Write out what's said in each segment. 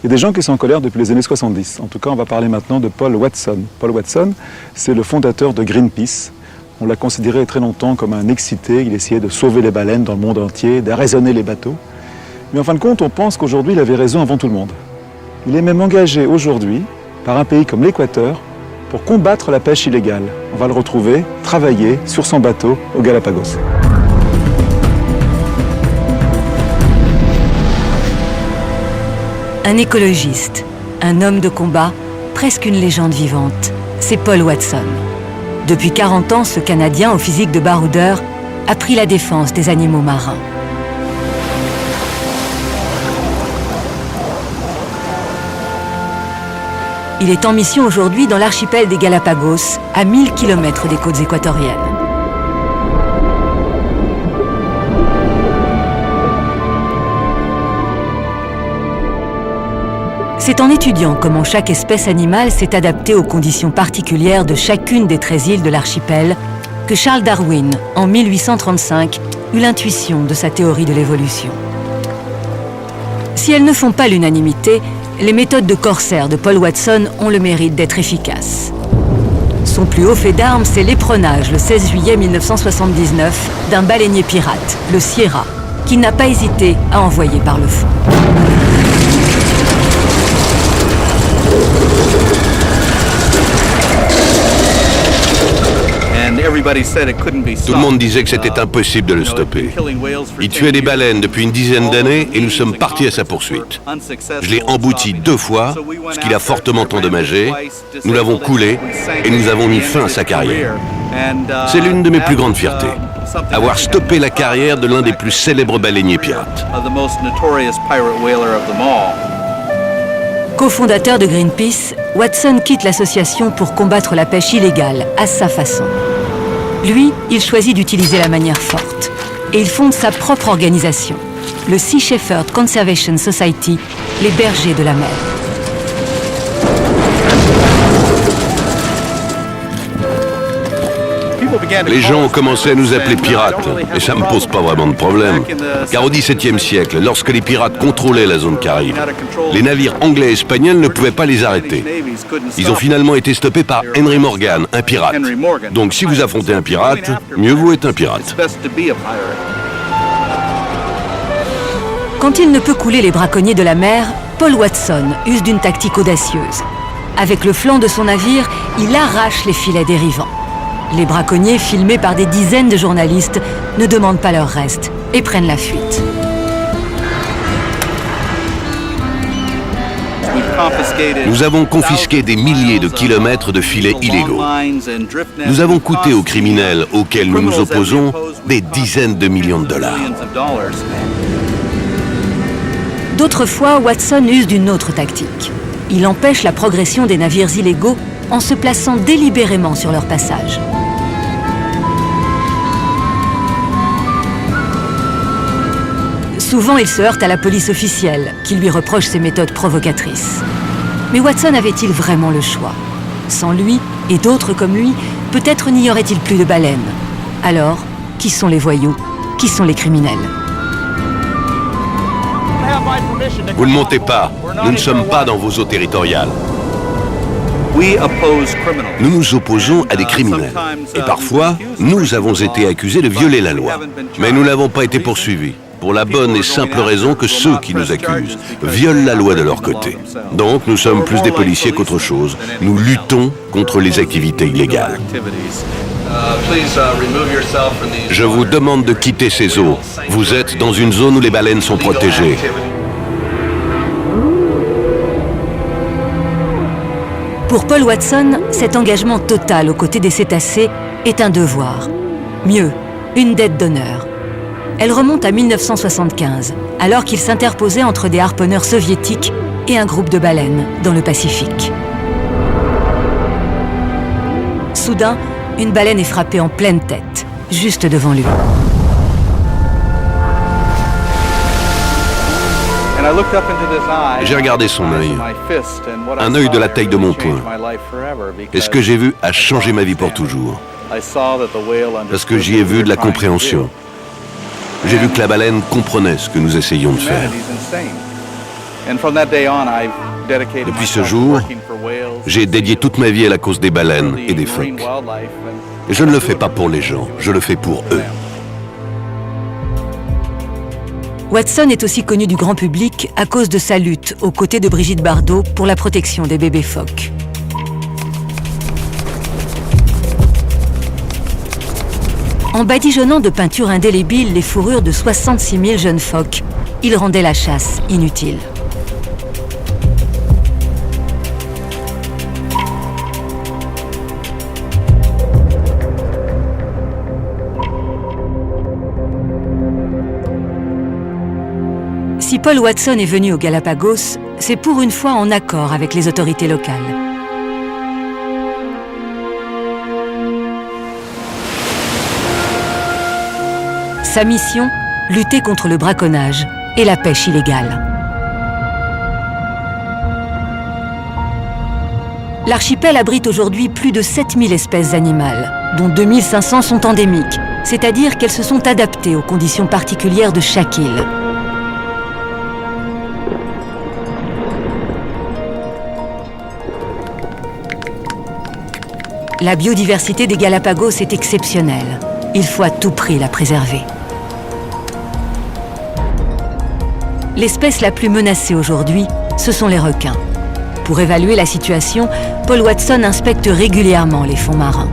Il y a des gens qui sont en colère depuis les années 70. En tout cas, on va parler maintenant de Paul Watson. Paul Watson, c'est le fondateur de Greenpeace. On l'a considéré très longtemps comme un excité. Il essayait de sauver les baleines dans le monde entier, d'arraisonner les bateaux. Mais en fin de compte, on pense qu'aujourd'hui, il avait raison avant tout le monde. Il est même engagé aujourd'hui par un pays comme l'Équateur pour combattre la pêche illégale. On va le retrouver travailler sur son bateau aux Galapagos. Un écologiste, un homme de combat, presque une légende vivante, c'est Paul Watson. Depuis 40 ans, ce Canadien au physique de baroudeur a pris la défense des animaux marins. Il est en mission aujourd'hui dans l'archipel des Galapagos, à 1000 km des côtes équatoriennes. C'est en étudiant comment chaque espèce animale s'est adaptée aux conditions particulières de chacune des 13 îles de l'archipel que Charles Darwin, en 1835, eut l'intuition de sa théorie de l'évolution. Si elles ne font pas l'unanimité, les méthodes de corsaire de Paul Watson ont le mérite d'être efficaces. Son plus haut fait d'armes, c'est l'éperonage le 16 juillet 1979 d'un baleinier pirate, le Sierra, qu'il n'a pas hésité à envoyer par le fond. Tout le monde disait que c'était impossible de le stopper. Il tuait des baleines depuis une dizaine d'années et nous sommes partis à sa poursuite. Je l'ai embouti 2 fois, ce qui l'a fortement endommagé. Nous l'avons coulé et nous avons mis fin à sa carrière. C'est l'une de mes plus grandes fiertés. Avoir stoppé la carrière de l'un des plus célèbres baleiniers pirates. Co-fondateur de Greenpeace, Watson quitte l'association pour combattre la pêche illégale à sa façon. Lui, il choisit d'utiliser la manière forte et il fonde sa propre organisation, le Sea Shepherd Conservation Society, les bergers de la mer. Les gens ont commencé à nous appeler pirates, et ça ne me pose pas vraiment de problème. Car au XVIIe siècle, lorsque les pirates contrôlaient la zone Caraïbe, les navires anglais et espagnols ne pouvaient pas les arrêter. Ils ont finalement été stoppés par Henry Morgan, un pirate. Donc si vous affrontez un pirate, mieux vaut être un pirate. Quand il ne peut couler les braconniers de la mer, Paul Watson use d'une tactique audacieuse. Avec le flanc de son navire, il arrache les filets dérivants. Les braconniers, filmés par des dizaines de journalistes, ne demandent pas leur reste et prennent la fuite. Nous avons confisqué des milliers de kilomètres de filets illégaux. Nous avons coûté aux criminels auxquels nous nous opposons des dizaines de millions de dollars. D'autres fois, Watson use d'une autre tactique. Il empêche la progression des navires illégaux en se plaçant délibérément sur leur passage. Souvent, il se heurte à la police officielle, qui lui reproche ses méthodes provocatrices. Mais Watson avait-il vraiment le choix? Sans lui, et d'autres comme lui, peut-être n'y aurait-il plus de baleines. Alors, qui sont les voyous? Qui sont les criminels? Vous ne montez pas. Nous ne sommes pas dans vos eaux territoriales. Nous nous opposons à des criminels. Et parfois, nous avons été accusés de violer la loi. Mais nous n'avons pas été poursuivis. Pour la bonne et simple raison que ceux qui nous accusent violent la loi de leur côté. Donc nous sommes plus des policiers qu'autre chose. Nous luttons contre les activités illégales. Je vous demande de quitter ces eaux. Vous êtes dans une zone où les baleines sont protégées. Pour Paul Watson, cet engagement total aux côtés des cétacés est un devoir. Mieux, une dette d'honneur. Elle remonte à 1975, alors qu'il s'interposait entre des harponneurs soviétiques et un groupe de baleines dans le Pacifique. Soudain, une baleine est frappée en pleine tête, juste devant lui. J'ai regardé son œil, un œil de la taille de mon poing. Et ce que j'ai vu a changé ma vie pour toujours. Parce que j'y ai vu de la compréhension. J'ai vu que la baleine comprenait ce que nous essayions de faire. Depuis ce jour, j'ai dédié toute ma vie à la cause des baleines et des phoques. Et je ne le fais pas pour les gens, je le fais pour eux. Watson est aussi connu du grand public à cause de sa lutte aux côtés de Brigitte Bardot pour la protection des bébés phoques. En badigeonnant de peinture indélébile les fourrures de 66 000 jeunes phoques, il rendait la chasse inutile. Si Paul Watson est venu aux Galapagos, c'est pour une fois en accord avec les autorités locales. Sa mission, lutter contre le braconnage et la pêche illégale. L'archipel abrite aujourd'hui plus de 7000 espèces animales, dont 2500 sont endémiques, c'est-à-dire qu'elles se sont adaptées aux conditions particulières de chaque île. La biodiversité des Galapagos est exceptionnelle. Il faut à tout prix la préserver. L'espèce la plus menacée aujourd'hui, ce sont les requins. Pour évaluer la situation, Paul Watson inspecte régulièrement les fonds marins.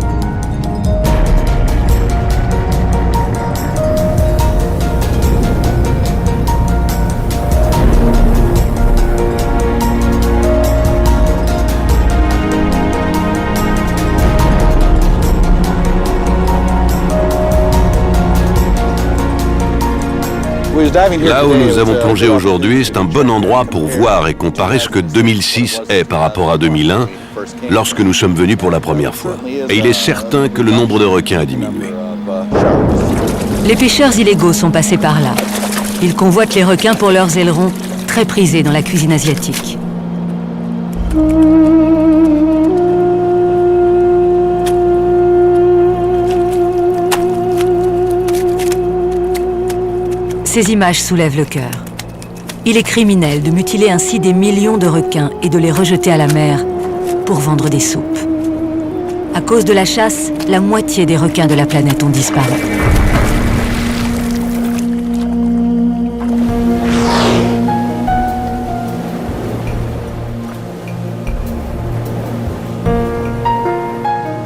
Là où nous avons plongé aujourd'hui, c'est un bon endroit pour voir et comparer ce que 2006 est par rapport à 2001, lorsque nous sommes venus pour la première fois. Et il est certain que le nombre de requins a diminué. Les pêcheurs illégaux sont passés par là. Ils convoitent les requins pour leurs ailerons, très prisés dans la cuisine asiatique. Ces images soulèvent le cœur. Il est criminel de mutiler ainsi des millions de requins et de les rejeter à la mer pour vendre des soupes. À cause de la chasse, la moitié des requins de la planète ont disparu.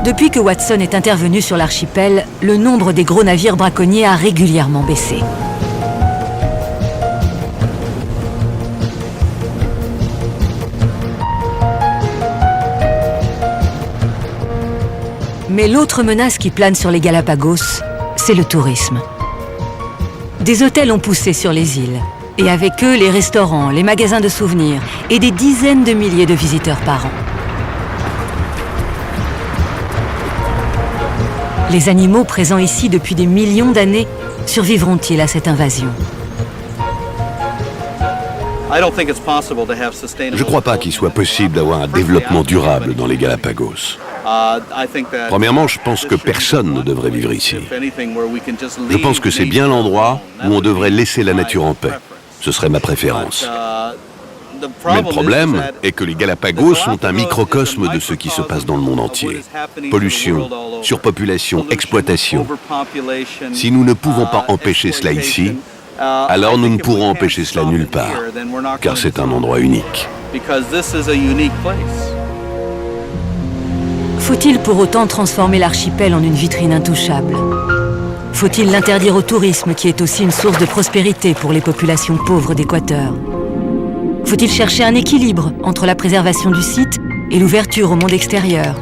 Depuis que Watson est intervenu sur l'archipel, le nombre des gros navires braconniers a régulièrement baissé. Mais l'autre menace qui plane sur les Galapagos, c'est le tourisme. Des hôtels ont poussé sur les îles, et avec eux les restaurants, les magasins de souvenirs et des dizaines de milliers de visiteurs par an. Les animaux présents ici depuis des millions d'années survivront-ils à cette invasion ? Je ne crois pas qu'il soit possible d'avoir un développement durable dans les Galapagos. Premièrement, je pense que personne ne devrait vivre ici. Je pense que c'est bien l'endroit où on devrait laisser la nature en paix. Ce serait ma préférence. Mais le problème est que les Galapagos sont un microcosme de ce qui se passe dans le monde entier. Pollution, surpopulation, exploitation. Si nous ne pouvons pas empêcher cela ici, alors nous ne pourrons empêcher cela nulle part, car c'est un endroit unique. Faut-il pour autant transformer l'archipel en une vitrine intouchable ? Faut-il l'interdire au tourisme qui est aussi une source de prospérité pour les populations pauvres d'Équateur ? Faut-il chercher un équilibre entre la préservation du site et l'ouverture au monde extérieur ?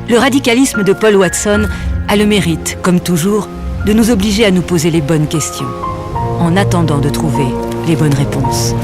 Le radicalisme de Paul Watson a le mérite, comme toujours, de nous obliger à nous poser les bonnes questions, en attendant de trouver les bonnes réponses.